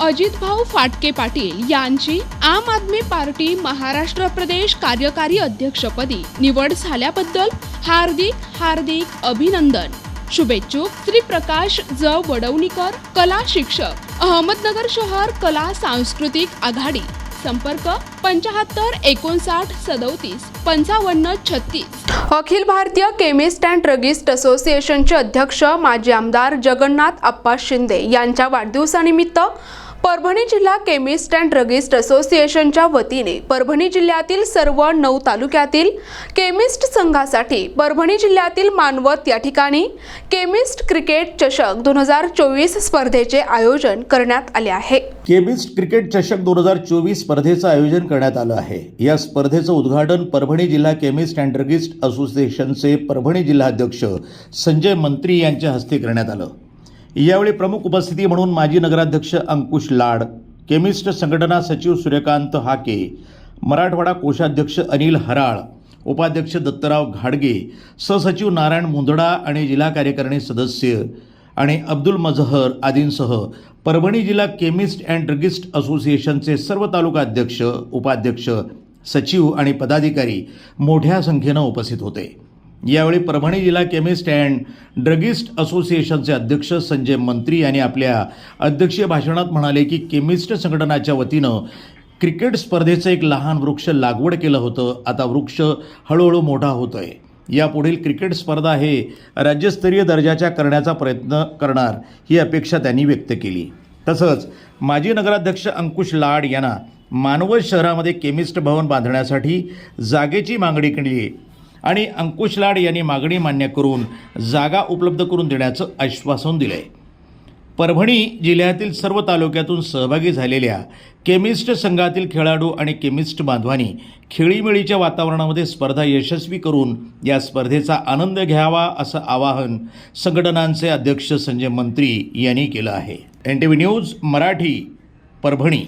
अजितभाऊ फाटके पाटील यांची आम आदमी पार्टी महाराष्ट्र प्रदेश कार्यकारी अध्यक्षपदी निवड झाल्याबद्दल हार्दिक अभिनंदन। शुभेच्छुक श्री प्रकाश ज वडवणीकर, कला शिक्षक, अहमदनगर शहर कला सांस्कृतिक आघाडी। संपर्क 75 59 37 55 36। Akhil Bharatiya chemist and druggist असोसिएशनचे अध्यक्ष माजी आमदार जगन्नाथ आप्पा शिंदे यांच्या वाढदिवसानिमित्त परभणी जिल्हा केमिस्ट अँड ड्रगिस्ट असोसिएशनच्या वतीने परभणी जिल्ह्यातील सर्व 9 तालुक्यातील केमिस्ट संघासाठी परभणी जिल्ह्यातील मानवत या ठिकाणी केमिस्ट क्रिकेट चषक 2024 स्पर्धेचे आयोजन करण्यात आले आहे। केमिस्ट क्रिकेट चषक 2024 स्पर्धेचं आयोजन करण्यात आलं आहे। या स्पर्धेचं उद्घाटन परभणी जिल्हा केमिस्ट अँड ड्रगिस्ट असोसिएशनचे परभणी जिल्हाध्यक्ष संजय मंत्री यांच्या हस्ते करण्यात आलं। यावेळी प्रमुख उपस्थिती म्हणून माजी नगराध्यक्ष अंकुश लाड, केमिस्ट संघटना सचिव सूर्यकांत हाके, मराठवाडा कोषाध्यक्ष अनिल हराळ, उपाध्यक्ष दत्तराव घाडगे, सहसचिव नारायण मुंदडा आणि जिल्हा कार्यकारिणी सदस्य आणि अब्दुल मजहर आदींसह परभणी जिल्हा केमिस्ट अँड ड्रगिस्ट असोसिएशनचे सर्व तालुका अध्यक्ष, उपाध्यक्ष, सचिव आणि पदाधिकारी मोठ्या संख्येनं उपस्थित होते। यावेळी परभणी जिल्हा केमिस्ट अँड ड्रगिस्ट असोसिएशनचे अध्यक्ष संजय मंत्री यांनी आपल्या अध्यक्षीय भाषणात म्हणाले की केमिस्ट संघटनाच्या वतीनं क्रिकेट स्पर्धेचं एक लहान वृक्ष लागवड केलं होतं, आता वृक्ष हळूहळू मोठा होतोय। यापुढील क्रिकेट स्पर्धा हे राज्यस्तरीय दर्जाच्या करण्याचा प्रयत्न करणार ही अपेक्षा त्यांनी व्यक्त केली। तसंच माजी नगराध्यक्ष अंकुश लाड यांना मानवत शहरामध्ये केमिस्ट भवन बांधण्यासाठी जागेची मागणी केली आणि अंकुश लाड यांनी मागणी मान्य करून जागा उपलब्ध करून देण्याचं आश्वासन दिलंय। परभणी जिल्ह्यातील सर्व तालुक्यातून सहभागी झालेल्या केमिस्ट संघातील खेळाडू आणि केमिस्ट बांधवांनी खेळीमेळीच्या वातावरणामध्ये स्पर्धा यशस्वी करून या स्पर्धेचा आनंद घ्यावा असं आवाहन संघटनांचे अध्यक्ष संजय मंत्री यांनी केलं आहे। NTV news Marathi, Parbhani.